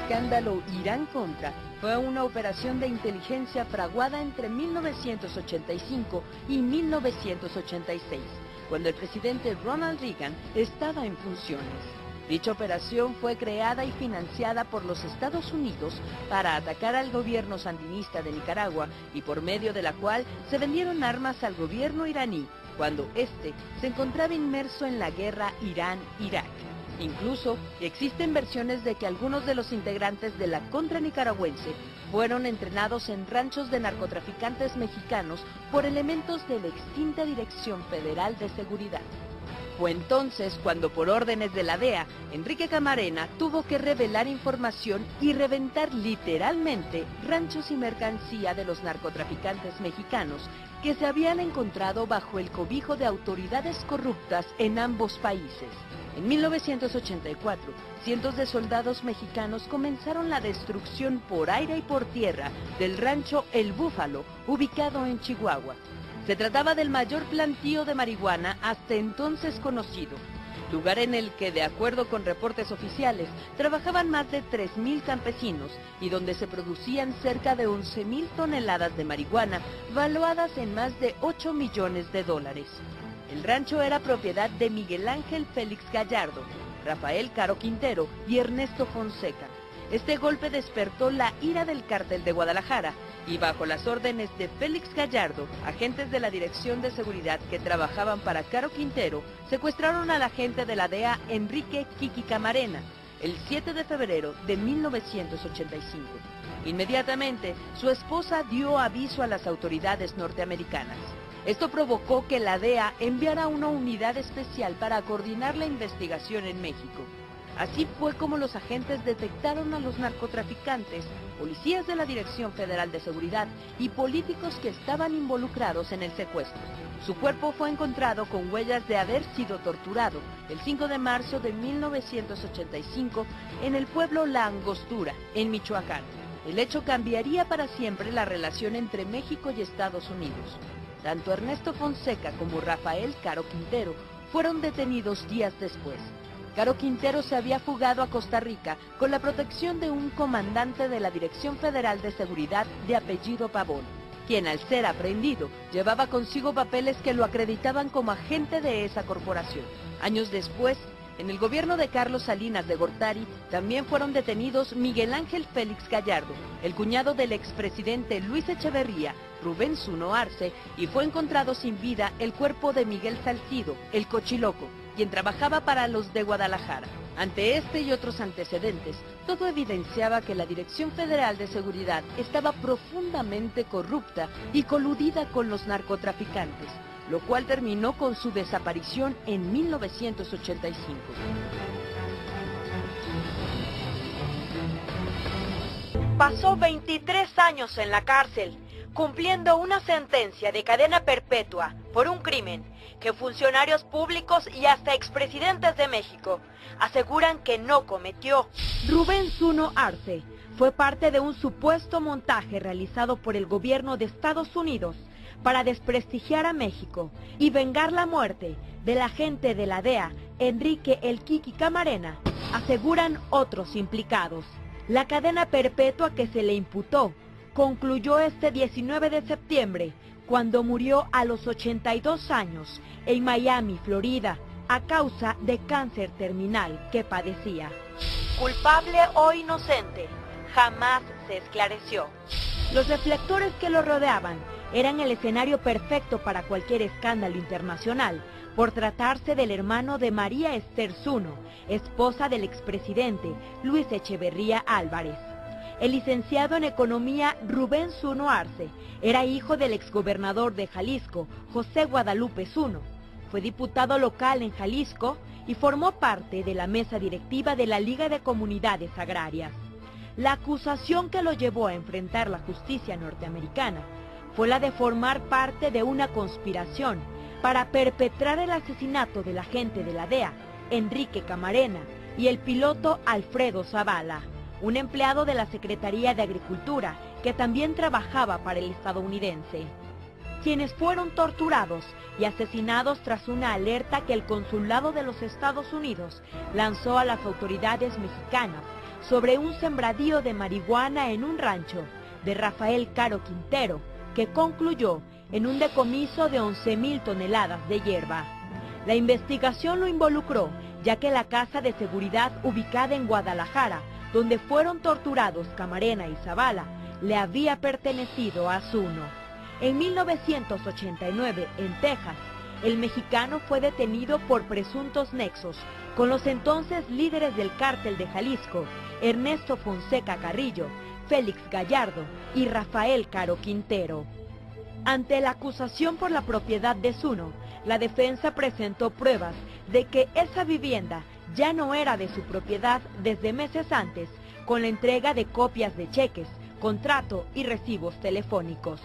escándalo Irán-Contra fue una operación de inteligencia fraguada entre 1985 y 1986, cuando el presidente Ronald Reagan estaba en funciones. Dicha operación fue creada y financiada por los Estados Unidos para atacar al gobierno sandinista de Nicaragua y por medio de la cual se vendieron armas al gobierno iraní cuando éste se encontraba inmerso en la guerra Irán-Irak. Incluso existen versiones de que algunos de los integrantes de la contra nicaragüense fueron entrenados en ranchos de narcotraficantes mexicanos por elementos de la extinta Dirección Federal de Seguridad. Fue entonces cuando, por órdenes de la DEA, Enrique Camarena tuvo que revelar información y reventar literalmente ranchos y mercancía de los narcotraficantes mexicanos que se habían encontrado bajo el cobijo de autoridades corruptas en ambos países. En 1984, cientos de soldados mexicanos comenzaron la destrucción por aire y por tierra del rancho El Búfalo, ubicado en Chihuahua. Se trataba del mayor plantío de marihuana hasta entonces conocido, lugar en el que, de acuerdo con reportes oficiales, trabajaban más de 3.000 campesinos y donde se producían cerca de 11.000 toneladas de marihuana, valuadas en más de 8 millones de dólares. El rancho era propiedad de Miguel Ángel Félix Gallardo, Rafael Caro Quintero y Ernesto Fonseca. Este golpe despertó la ira del Cártel de Guadalajara y, bajo las órdenes de Félix Gallardo, agentes de la Dirección de Seguridad que trabajaban para Caro Quintero secuestraron al agente de la DEA Enrique Kiki Camarena el 7 de febrero de 1985. Inmediatamente, su esposa dio aviso a las autoridades norteamericanas. Esto provocó que la DEA enviara una unidad especial para coordinar la investigación en México. Así fue como los agentes detectaron a los narcotraficantes, policías de la Dirección Federal de Seguridad y políticos que estaban involucrados en el secuestro. Su cuerpo fue encontrado con huellas de haber sido torturado el 5 de marzo de 1985 en el pueblo La Angostura, en Michoacán. El hecho cambiaría para siempre la relación entre México y Estados Unidos. Tanto Ernesto Fonseca como Rafael Caro Quintero fueron detenidos días después. Caro Quintero se había fugado a Costa Rica con la protección de un comandante de la Dirección Federal de Seguridad de apellido Pavón, quien, al ser aprehendido, llevaba consigo papeles que lo acreditaban como agente de esa corporación. Años después, en el gobierno de Carlos Salinas de Gortari, también fueron detenidos Miguel Ángel Félix Gallardo, el cuñado del expresidente Luis Echeverría, Rubén Zuno Arce, y fue encontrado sin vida el cuerpo de Miguel Salcido, el Cochiloco, quien trabajaba para los de Guadalajara. Ante este y otros antecedentes, todo evidenciaba que la Dirección Federal de Seguridad estaba profundamente corrupta y coludida con los narcotraficantes, lo cual terminó con su desaparición en 1985. Pasó 23 años en la cárcel, cumpliendo una sentencia de cadena perpetua por un crimen que funcionarios públicos y hasta expresidentes de México aseguran que no cometió. Rubén Zuno Arce fue parte de un supuesto montaje realizado por el gobierno de Estados Unidos para desprestigiar a México y vengar la muerte del agente de la DEA, Enrique El Kiki Camarena, aseguran otros implicados. La cadena perpetua que se le imputó concluyó este 19 de septiembre, cuando murió a los 82 años en Miami, Florida, a causa de cáncer terminal que padecía. Culpable o inocente, jamás se esclareció. Los reflectores que lo rodeaban eran el escenario perfecto para cualquier escándalo internacional, por tratarse del hermano de María Esther Zuno, esposa del expresidente Luis Echeverría Álvarez. El licenciado en Economía Rubén Zuno Arce era hijo del exgobernador de Jalisco, José Guadalupe Zuno. Fue diputado local en Jalisco y formó parte de la mesa directiva de la Liga de Comunidades Agrarias. La acusación que lo llevó a enfrentar la justicia norteamericana fue la de formar parte de una conspiración para perpetrar el asesinato del agente de la DEA, Enrique Camarena, y el piloto Alfredo Zavala, un empleado de la Secretaría de Agricultura que también trabajaba para el estadounidense, quienes fueron torturados y asesinados tras una alerta que el Consulado de los Estados Unidos lanzó a las autoridades mexicanas sobre un sembradío de marihuana en un rancho de Rafael Caro Quintero, que concluyó en un decomiso de 11,000 toneladas de hierba. La investigación lo involucró, ya que la casa de seguridad ubicada en Guadalajara, donde fueron torturados Camarena y Zavala, le había pertenecido a Zuno. En 1989, en Texas, el mexicano fue detenido por presuntos nexos con los entonces líderes del cártel de Jalisco, Ernesto Fonseca Carrillo, Félix Gallardo y Rafael Caro Quintero. Ante la acusación por la propiedad de Zuno, la defensa presentó pruebas de que esa vivienda ya no era de su propiedad desde meses antes, con la entrega de copias de cheques, contrato y recibos telefónicos.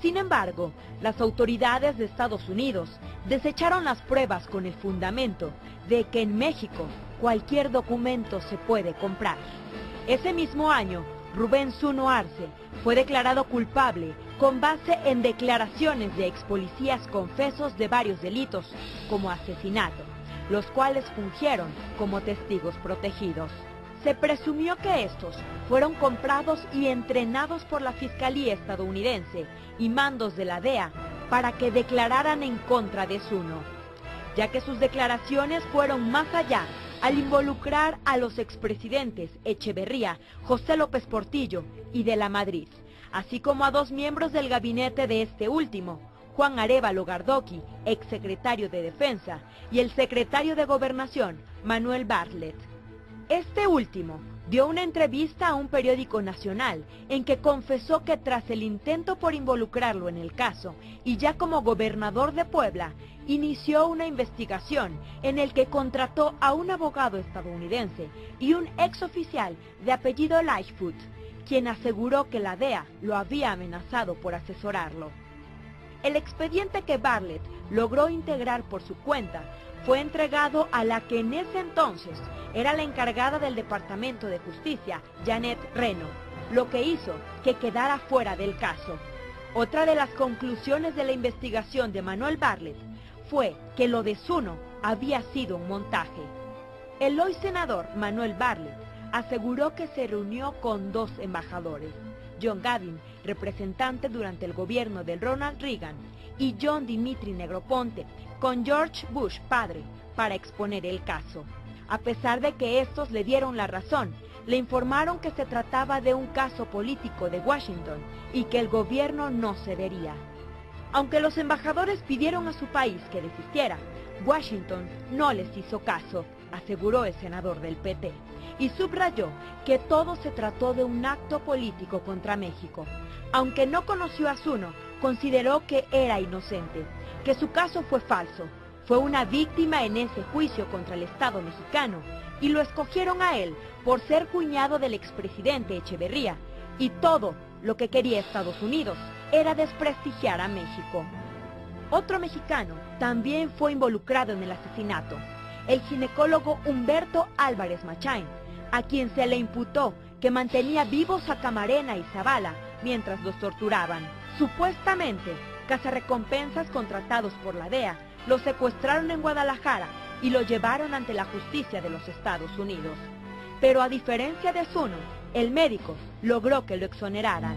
Sin embargo, las autoridades de Estados Unidos desecharon las pruebas con el fundamento de que en México cualquier documento se puede comprar. Ese mismo año, Rubén Zuno Arce fue declarado culpable con base en declaraciones de expolicías confesos de varios delitos, como asesinato, los cuales fungieron como testigos protegidos. Se presumió que estos fueron comprados y entrenados por la Fiscalía estadounidense y mandos de la DEA para que declararan en contra de Zuno, ya que sus declaraciones fueron más allá al involucrar a los expresidentes Echeverría, José López Portillo y de la Madrid, así como a dos miembros del gabinete de este último, Juan Arévalo Gardoqui, exsecretario de Defensa, y el secretario de Gobernación, Manuel Bartlett. Este último dio una entrevista a un periódico nacional en que confesó que tras el intento por involucrarlo en el caso y ya como gobernador de Puebla, inició una investigación en el que contrató a un abogado estadounidense y un exoficial de apellido Lightfoot, quien aseguró que la DEA lo había amenazado por asesorarlo. El expediente que Bartlett logró integrar por su cuenta fue entregado a la que en ese entonces era la encargada del Departamento de Justicia, Janet Reno, lo que hizo que quedara fuera del caso. Otra de las conclusiones de la investigación de Manuel Bartlett fue que lo de Zuno había sido un montaje. El hoy senador Manuel Bartlett aseguró que se reunió con dos embajadores, John Gavin, representante durante el gobierno de Ronald Reagan, y John Dimitri Negroponte, con George Bush padre, para exponer el caso. A pesar de que estos le dieron la razón, le informaron que se trataba de un caso político de Washington y que el gobierno no cedería. Aunque los embajadores pidieron a su país que desistiera, Washington no les hizo caso, aseguró el senador del PT, y subrayó que todo se trató de un acto político contra México. Aunque no conoció a Zuno, consideró que era inocente, que su caso fue falso, fue una víctima en ese juicio contra el Estado mexicano, y lo escogieron a él por ser cuñado del expresidente Echeverría, y todo lo que quería Estados Unidos era desprestigiar a México. Otro mexicano también fue involucrado en el asesinato, el ginecólogo Humberto Álvarez Machain, a quien se le imputó que mantenía vivos a Camarena y Zavala mientras los torturaban. Supuestamente, cazarrecompensas contratados por la DEA lo secuestraron en Guadalajara y lo llevaron ante la justicia de los Estados Unidos. Pero a diferencia de Zuno, el médico logró que lo exoneraran.